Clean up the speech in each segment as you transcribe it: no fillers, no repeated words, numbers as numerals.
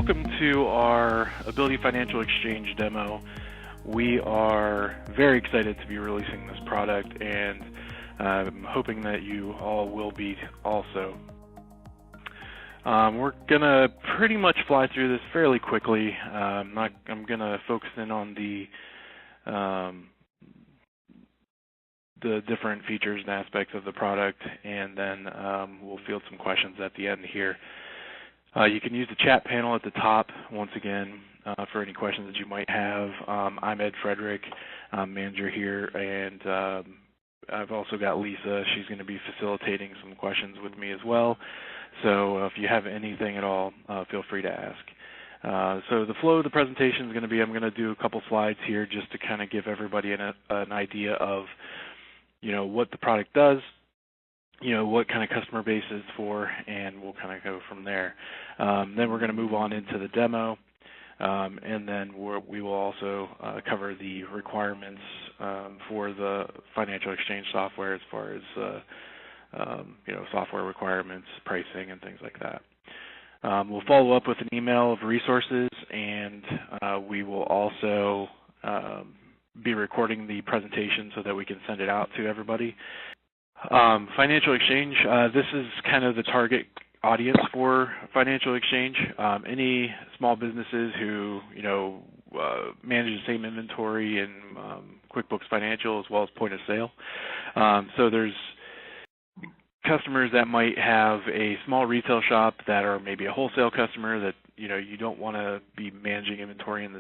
Welcome to our Ability Financial Exchange demo. We are very excited to be releasing this product, and I'm hoping that you all will be also. We're going to pretty much fly through this fairly quickly. I'm going to focus in on the different features and aspects of the product, and then we'll field some questions at the end here. You can use the chat panel at the top, once again, for any questions that you might have. I'm Ed Frederick, I'm manager here, and I've also got Lisa. She's going to be facilitating some questions with me as well. So if you have anything at all, feel free to ask. So the flow of the presentation is going to be, I'm going to do a couple slides here just to kind of give everybody an idea of, what the product does, what kind of customer base is for, and we'll kind of go from there. Then we're going to move on into the demo, and then we will also cover the requirements for the financial exchange software as far as software requirements, pricing, and things like that. We'll follow up with an email of resources, and we will also be recording the presentation so that we can send it out to everybody. Financial exchange, this is kind of the target audience for financial exchange. Any small businesses who, manage the same inventory in QuickBooks Financial as well as point of sale. So there's customers that might have a small retail shop that are maybe a wholesale customer that, you don't want to be managing inventory in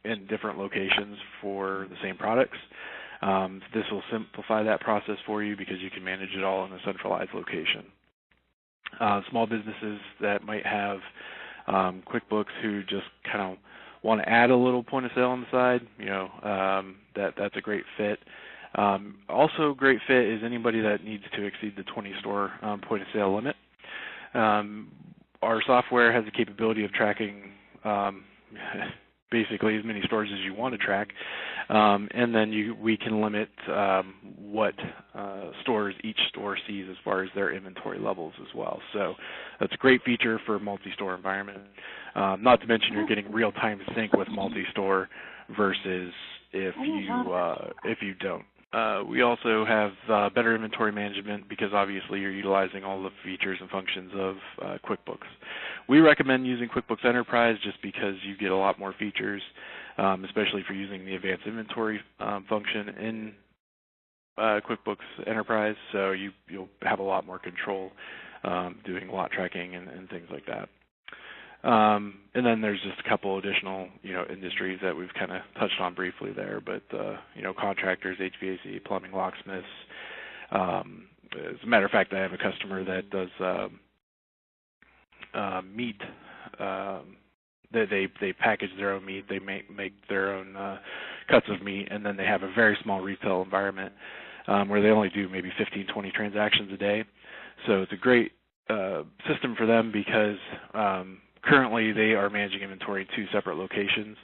in different locations for the same products. This will simplify that process for you because you can manage it all in a centralized location. Small businesses that might have QuickBooks who just kind of want to add a little point of sale on the side, that's a great fit. Also a great fit is anybody that needs to exceed the 20-store point of sale limit. Our software has the capability of tracking basically as many stores as you want to track, and then we can limit what stores each store sees as far as their inventory levels as well. So that's a great feature for a multi-store environment. Not to mention you're getting real-time sync with multi-store versus if you don't. We also have better inventory management because obviously you're utilizing all the features and functions of QuickBooks. We recommend using QuickBooks Enterprise just because you get a lot more features, especially for using the advanced inventory function in QuickBooks Enterprise. So you'll have a lot more control doing lot tracking and things like that. And then there's just a couple additional, industries that we've kind of touched on briefly there, but, contractors, HVAC, plumbing, locksmiths. As a matter of fact, I have a customer that does meat. They package their own meat. They make their own cuts of meat, and then they have a very small retail environment where they only do maybe 15, 20 transactions a day. So it's a great system for them because currently they are managing inventory in 2 separate locations.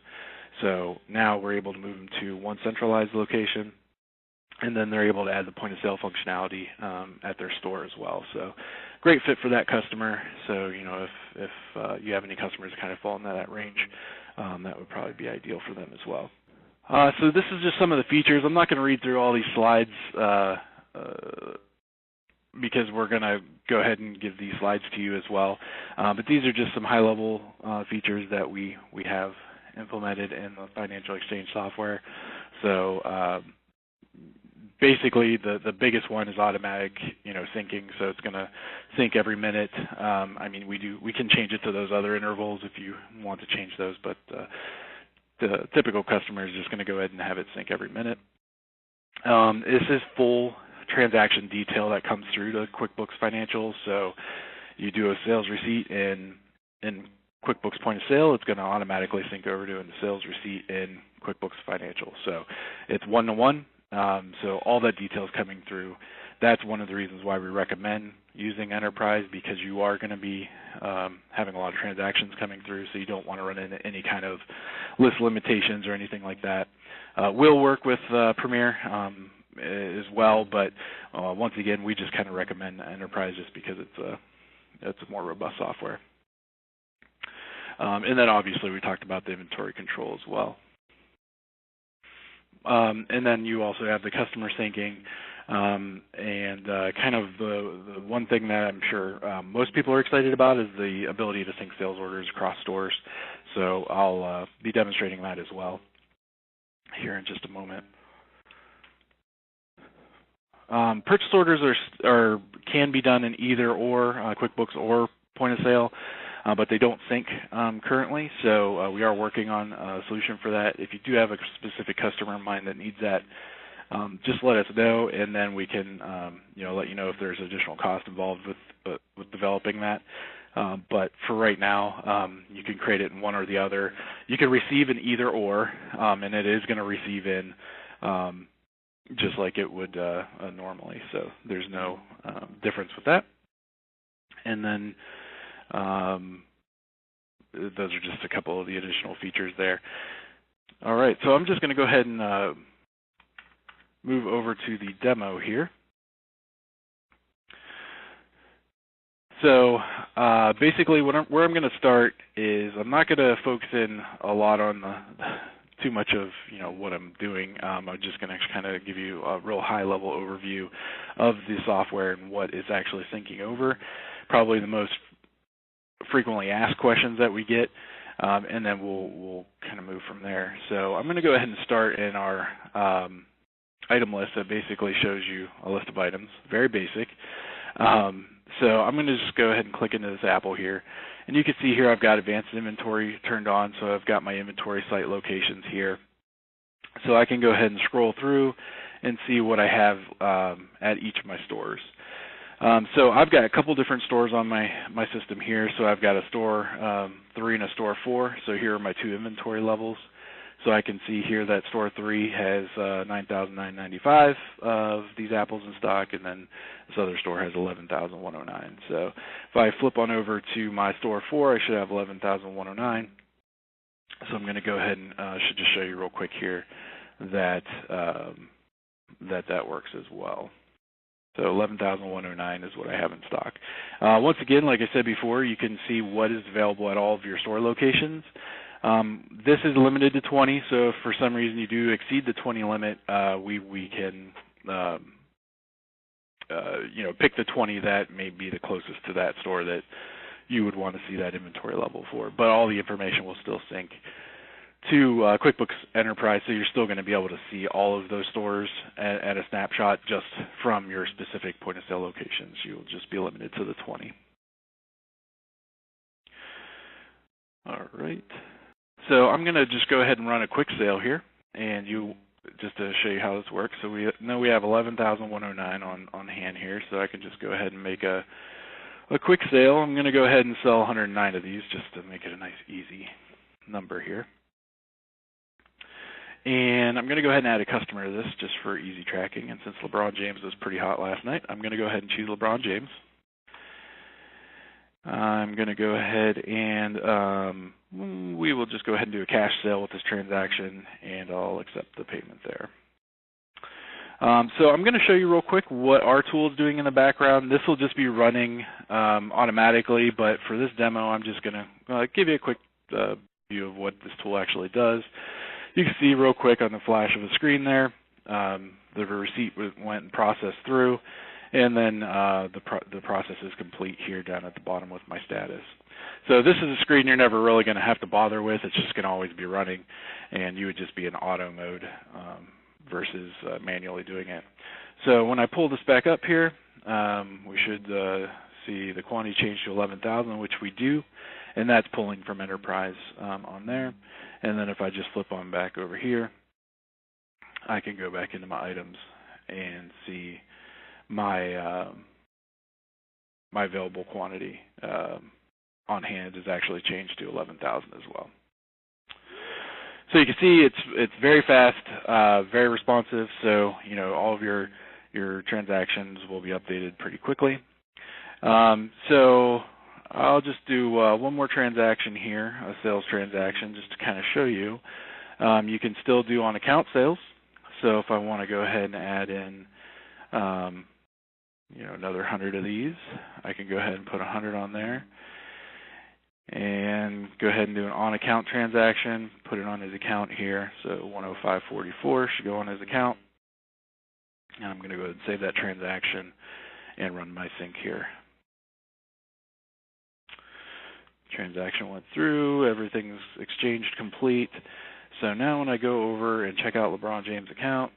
So now we're able to move them to one centralized location, and then they're able to add the point of sale functionality at their store as well. So great fit for that customer. So, if you have any customers that kind of fall in that range, that would probably be ideal for them as well. So this is just some of the features. I'm not going to read through all these slides because we're going to go ahead and give these slides to you as well. But these are just some high-level features that we have implemented in the financial exchange software. So basically, the biggest one is automatic, syncing. So it's going to sync every minute. We can change it to those other intervals if you want to change those, but the typical customer is just going to go ahead and have it sync every minute. This is full transaction detail that comes through to QuickBooks Financial. So you do a sales receipt in QuickBooks Point of Sale, it's going to automatically sync over to a sales receipt in QuickBooks Financial. So it's one-to-one. So all that detail is coming through. That's one of the reasons why we recommend using Enterprise, because you are going to be having a lot of transactions coming through, so you don't want to run into any kind of list limitations or anything like that. We'll work with Premier as well, but once again, we just kind of recommend Enterprise just because it's a more robust software. And then obviously we talked about the inventory control as well. And then you also have the customer syncing, and kind of the one thing that I'm sure most people are excited about is the ability to sync sales orders across stores. So I'll be demonstrating that as well here in just a moment. Purchase orders can be done in either or QuickBooks or point of sale, but they don't sync currently. So we are working on a solution for that. If you do have a specific customer in mind that needs that, just let us know, and then we can let you know if there's additional cost involved with developing that. But for right now, you can create it in one or the other. You can receive in either or, and it is going to receive in just like it would normally. So there's no difference with that. And then those are just a couple of the additional features there. All right, so I'm just going to go ahead and move over to the demo here. So basically where I'm going to start is I'm not going to focus in a lot on too much of what I'm doing. I'm just going to kind of give you a real high-level overview of the software and what it's actually syncing over. Probably the most frequently asked questions that we get, and then we'll kind of move from there. So I'm going to go ahead and start in our item list that basically shows you a list of items, very basic. So I'm going to just go ahead and click into this apple here. And you can see here I've got advanced inventory turned on, so I've got my inventory site locations here. So I can go ahead and scroll through and see what I have at each of my stores. So I've got a couple different stores on my system here. So I've got a store 3 and a store 4. So here are my two inventory levels. So I can see here that store 3 has 9,995 of these apples in stock, and then this other store has 11,109. So if I flip on over to my store 4, I should have 11,109. So I'm going to go ahead and should just show you real quick here that that works as well. So 11,109 is what I have in stock. Once again, like I said before, you can see what is available at all of your store locations. This is limited to 20, so if for some reason you do exceed the 20 limit, we can pick the 20 that may be the closest to that store that you would want to see that inventory level for. But all the information will still sync to QuickBooks Enterprise, so you're still going to be able to see all of those stores at a snapshot just from your specific point-of-sale locations. You'll just be limited to the 20. All right. So I'm going to just go ahead and run a quick sale here, and just to show you how this works. So we know we have 11,109 on hand here, so I can just go ahead and make a quick sale. I'm going to go ahead and sell 109 of these just to make it a nice, easy number here. And I'm going to go ahead and add a customer to this just for easy tracking. And since LeBron James was pretty hot last night, I'm going to go ahead and choose LeBron James. I'm going to go ahead and we will just go ahead and do a cash sale with this transaction, and I'll accept the payment there. So I'm going to show you real quick what our tool is doing in the background. This will just be running automatically, but for this demo, I'm just going to give you a quick view of what this tool actually does. You can see real quick on the flash of a screen there, the receipt went and processed through, and then the process is complete here down at the bottom with my status. So this is a screen you're never really going to have to bother with. It's just going to always be running, and you would just be in auto mode versus manually doing it. So when I pull this back up here, we should see the quantity change to 11,000, which we do, and that's pulling from Enterprise on there. And then if I just flip on back over here, I can go back into my items and see my my available quantity on hand is actually changed to 11,000 as well. So you can see it's very fast, very responsive. So all of your transactions will be updated pretty quickly. So I'll just do one more transaction here, a sales transaction, just to kind of show you. You can still do on account sales. So if I want to go ahead and add in another 100 of these, I can go ahead and put 100 on there. and go ahead and do an on-account transaction, put it on his account here. So 105.44 should go on his account. And I'm going to go ahead and save that transaction and run my sync here. Transaction went through, everything's exchanged complete. So now when I go over and check out LeBron James' account,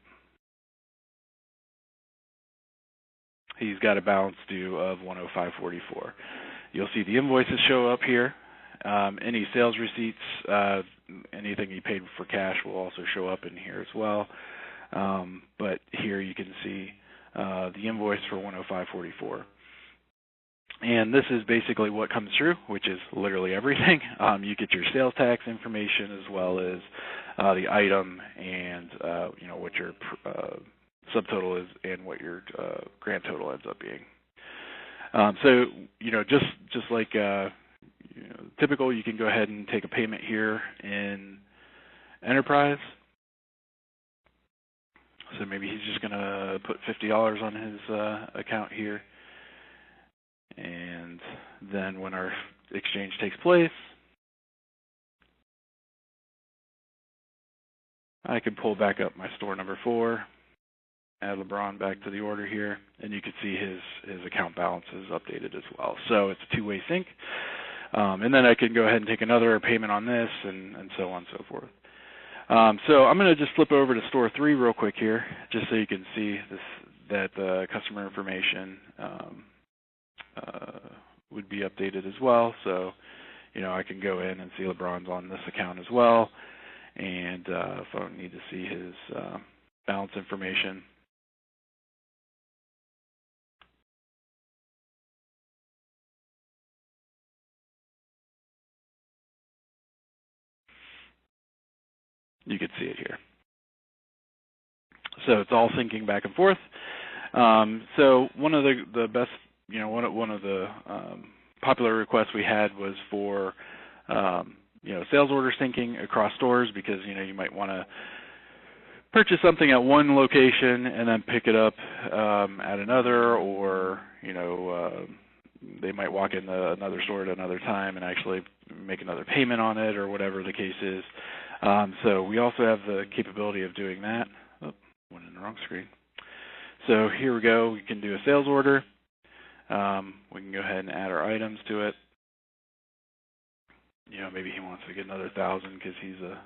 he's got a balance due of 105.44. You'll see the invoices show up here. Any sales receipts, anything he paid for cash will also show up in here as well. But here you can see the invoice for 105.44. And this is basically what comes through, which is literally everything. You get your sales tax information as well as the item and what your subtotal is and what your grand total ends up being. So just like typical, you can go ahead and take a payment here in Enterprise. So maybe he's just going to put $50 on his account here. And then when our exchange takes place, I can pull back up my store number 4, add LeBron back to the order here, and you can see his account balance is updated as well. So it's a two-way sync. And then I can go ahead and take another payment on this and so on and so forth. So I'm going to just flip over to store 3 real quick here, just so you can see that customer information would be updated as well. So, I can go in and see LeBron's on this account as well. And if I don't need to see his balance information, you can see it here. So it's all syncing back and forth. So one of the best, one of the popular requests we had was for sales order syncing across stores, because you might want to purchase something at one location and then pick it up at another, or they might walk in another store at another time and actually make another payment on it, or whatever the case is. So we also have the capability of doing that. Oh, went in the wrong screen. So here we go. We can do a sales order. We can go ahead and add our items to it. Maybe he wants to get another 1,000 because he's a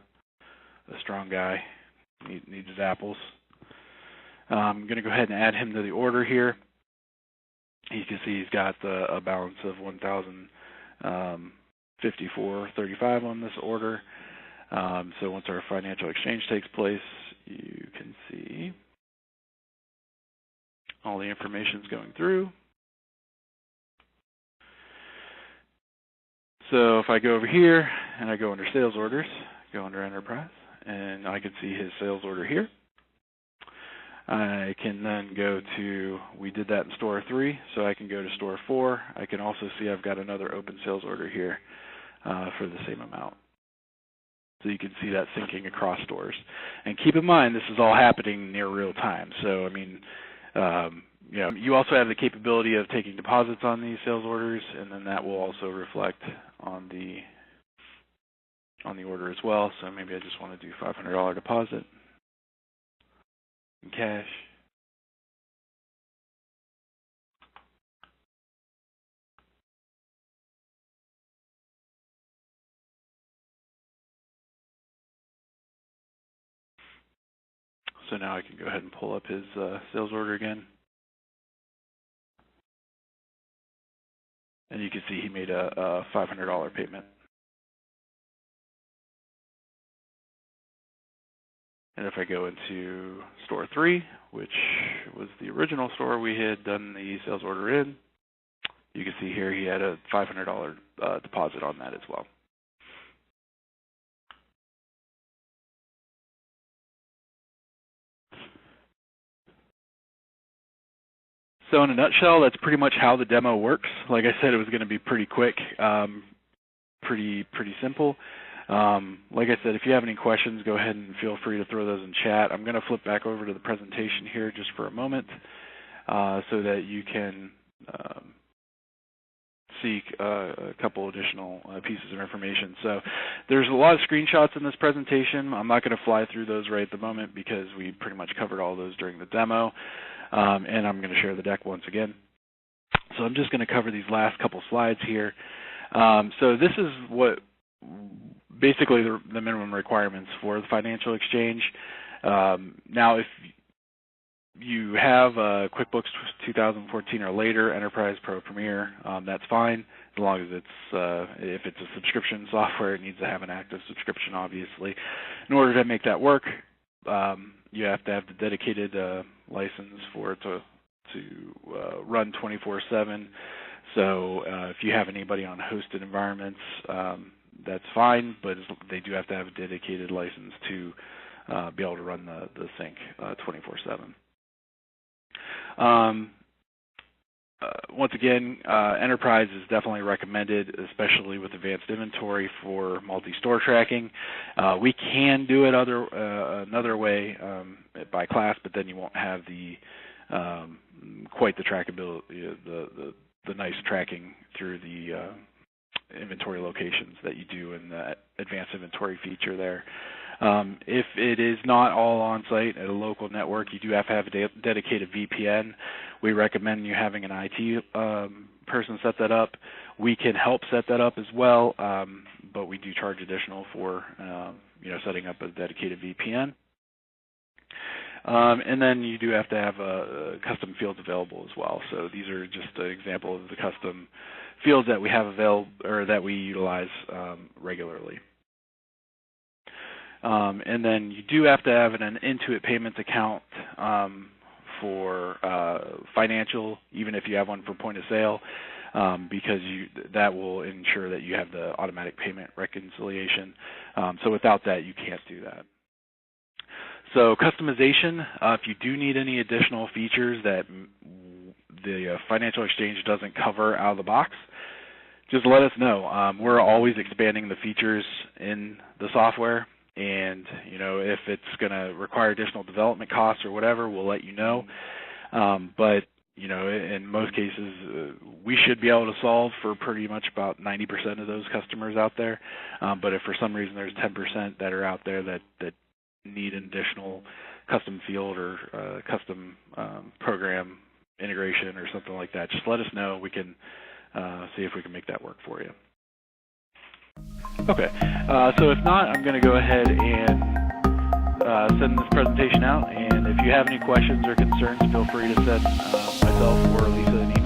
strong guy, needs his apples. I'm going to go ahead and add him to the order here. You can see he's got a balance of 1,054.35 on this order. So once our financial exchange takes place, you can see all the information's going through. So if I go over here and I go under sales orders, go under Enterprise, and I can see his sales order here. I can then go to, we did that in store 3, so I can go to store 4. I can also see I've got another open sales order here for the same amount. So you can see that syncing across stores. And keep in mind, this is all happening near real time. So, you also have the capability of taking deposits on these sales orders, and then that will also reflect on the order as well. So maybe I just want to do $500 deposit in cash. So now I can go ahead and pull up his sales order again. And you can see he made a $500 payment. And if I go into store 3, which was the original store we had done the sales order in, you can see here he had a $500 deposit on that as well. So in a nutshell, that's pretty much how the demo works. Like I said, it was going to be pretty quick, pretty simple. Like I said, if you have any questions, go ahead and feel free to throw those in chat. I'm going to flip back over to the presentation here just for a moment so that you can seek a couple additional pieces of information. So there's a lot of screenshots in this presentation. I'm not going to fly through those right at the moment because we pretty much covered all those during the demo, and I'm going to share the deck once again. So I'm just going to cover these last couple slides here. So this is what basically the minimum requirements for the financial exchange. Now, if you have QuickBooks 2014 or later, Enterprise, Pro, Premier, that's fine, as long as it's if it's a subscription software, it needs to have an active subscription, obviously. In order to make that work, you have to have the dedicated license for it to run 24/7. So if you have anybody on hosted environments, that's fine, but they do have to have a dedicated license to be able to run the sync 24/7. Once again, Enterprise is definitely recommended, especially with advanced inventory for multi-store tracking. We can do it another way by class, but then you won't have the quite the trackability, the nice tracking through the inventory locations that you do in the advanced inventory feature there. If it is not all on-site at a local network, you do have to have a dedicated VPN. We recommend you having an IT person set that up. We can help set that up as well, but we do charge additional for setting up a dedicated VPN. And then you do have to have custom fields available as well. So these are just an example of the custom fields that we have available or that we utilize regularly. And then you do have to have an Intuit Payments account for financial, even if you have one for point of sale, because that will ensure that you have the automatic payment reconciliation. So without that, you can't do that. So customization, if you do need any additional features that the financial exchange doesn't cover out of the box, just let us know. We're always expanding the features in the software, and if it's going to require additional development costs or whatever, we'll let you know. But in most cases, we should be able to solve for pretty much about 90% of those customers out there. But if for some reason there's 10% that are out there that need an additional custom field or custom program integration or something like that, just let us know. We can see if we can make that work for you. Okay, so if not, I'm going to go ahead and send this presentation out, and if you have any questions or concerns, feel free to send myself or Lisa an email.